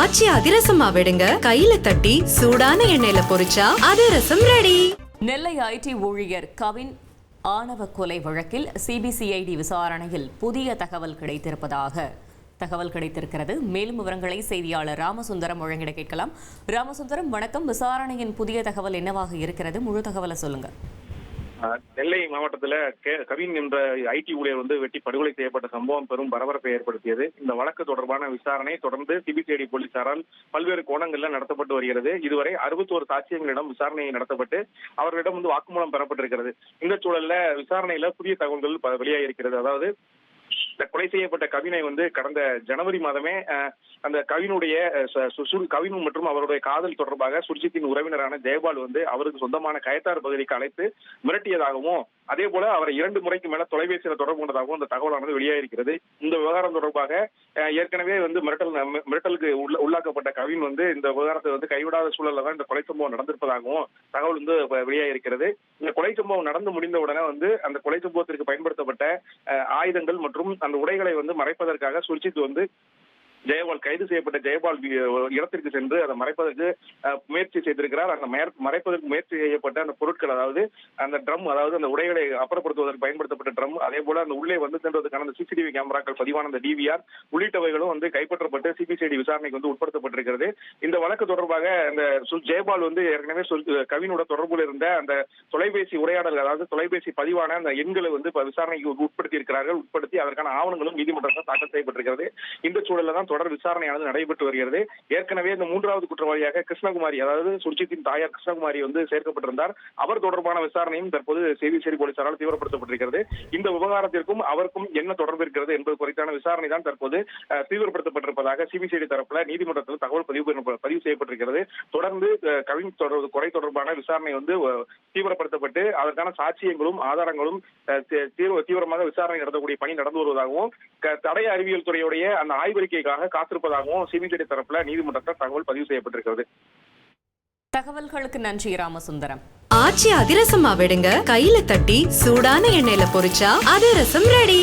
ஆச்சி அதிரசமா விடுங்க, கையில தட்டி சூடான எண்ணெயில பொரிச்சா அதிரசம் ரெடி. நெல்லை ஐடி ஊழியர் கவின் ஆணவ கொலை வழக்கில் சிபிசிஐடி விசாரணையில் புதிய தகவல் கிடைத்திருக்கிறது. மேலும் விவரங்களை செய்தியாளர் ராமசுந்தரம் வழங்கிட கேட்கலாம். ராமசுந்தரம், வணக்கம். விசாரணையின் புதிய தகவல் என்னவாக இருக்கிறது? முழு தகவலை சொல்லுங்க. நெல்லை மாவட்டத்துல கவின் என்ற ஐடி ஊழியர் வெட்டி படுகொலை செய்யப்பட்ட சம்பவம் பெரும் பரபரப்பை ஏற்படுத்தியது. இந்த வழக்கு தொடர்பான விசாரணை தொடர்ந்து சிபிசிஐடி போலீசாரால் பல்வேறு கோணங்கள்ல நடத்தப்பட்டு வருகிறது. இதுவரை 61 சாட்சியங்களிடம் விசாரணை நடத்தப்பட்டு அவர்களிடம் வாக்குமூலம் பெறப்பட்டிருக்கிறது. இந்த சூழல்ல விசாரணையில புதிய தகவல்கள் வெளியாகியிருக்கிறது. அதாவது கொலை செய்யப்பட்ட கவினை கடந்த ஜனவரி மாதமே அந்த கவினுடைய கவின் மற்றும் அவருடைய காதல் தொடர்பாக சுர்ஜித்தின் உறவினரான ஜெயபால் அவருக்கு சொந்தமான கயத்தாறு பகுதிக்கு அழைத்து மிரட்டியதாகவும், அதே போல அவரை 2 முறைக்கு மேல தொலைபேசியில் தொடர்பு கொண்டதாகவும் அந்த தகவலானது வெளியாகிருக்கிறது. இந்த விவகாரம் தொடர்பாக ஏற்கனவே மிரட்டலுக்கு உள்ளாக்கப்பட்ட கவின் இந்த விவகாரத்தை கைவிடாத சூழல்ல தான் இந்த கொலை சம்பவம் நடந்திருப்பதாகவும் தகவல் வெளியாகிருக்கிறது. இந்த கொலை சம்பவம் நடந்து முடிந்த உடனே அந்த கொலை சம்பவத்திற்கு பயன்படுத்தப்பட்ட ஆயுதங்கள் மற்றும் அந்த உடைகளை மறைப்பதற்காக சுர்ஜித் ஜெயபால் கைது செய்யப்பட்ட ஜெயபால் இடத்திற்கு சென்று அதை மறைப்பதற்கு முயற்சி செய்திருக்கிறார். அந்த மறைப்பதற்கு முயற்சி செய்யப்பட்ட அந்த பொருட்கள், அதாவது அந்த ட்ரம், அதாவது அந்த உடைகளை அப்புறப்படுத்துவதற்கு பயன்படுத்தப்பட்ட ட்ரம், அதே போல அந்த உள்ளே சென்றதுக்கான அந்த சிசிடிவி கேமராக்கள் பதிவான அந்த டிவிஆர் உள்ளிட்டவைகளும் கைப்பற்றப்பட்டு சிபிசிஐடி விசாரணைக்கு உட்படுத்தப்பட்டிருக்கிறது. இந்த வழக்கு தொடர்பாக அந்த ஜெயபால் ஏற்கனவே கவினோட தொடர்புல இருந்த அந்த தொலைபேசி உரையாடல், அதாவது தொலைபேசி பதிவான அந்த எண்களை விசாரணைக்கு உட்படுத்தி அதற்கான ஆவணங்களும் நீதிமன்றத்தில் தாக்கல் செய்யப்பட்டிருக்கிறது. இந்த சூழல்ல தான் தொடர் விசாரணையானது நடைபெற்று வருகிறது. ஏற்கனவே இந்த 3வது குற்றவாளியாக கிருஷ்ணகுமாரி, அதாவது சுர்ஜித்தின் தாயார் கிருஷ்ணகுமாரி சேர்க்கப்பட்டிருந்தார். அவர் தொடர்பான விசாரணையும் தற்போது சிபிசிஐடி போலீசாரால் தீவிரப்படுத்தப்பட்டிருக்கிறது. இந்த விவகாரத்திற்கும் அவருக்கும் என்ன தொடர்பு இருக்கிறது என்பது குறித்தான விசாரணை தான் தற்போது தீவிரப்படுத்தப்பட்டிருப்பதாக சிபிசிஐடி தரப்புல நீதிமன்றத்தில் தகவல் பதிவு செய்யப்பட்டிருக்கிறது. தொடர்ந்து கவின் கொலை தொடர்பான விசாரணை தீவிரப்படுத்தப்பட்டு அதற்கான சாட்சியங்களும் ஆதாரங்களும் தீவிரமாக விசாரணை நடத்தக்கூடிய பணி நடந்து வருவதாகவும், தடய அறிவியல் துறையுடைய அந்த ஆய்வறிக்கைக்காக காத்திருப்பதாகவும் சிபிசிஐடி தரப்புல நீதிமன்றத்தில் தகவல் பதிவு செய்யப்பட்டிருக்கிறது. தகவல்களுக்கு நன்றி ராமசுந்தரம். ஆச்சி அதிரசமா விடுங்க, கையில தட்டி சூடான எண்ணெயில பொரிச்சா அதிரசம் ரெடி.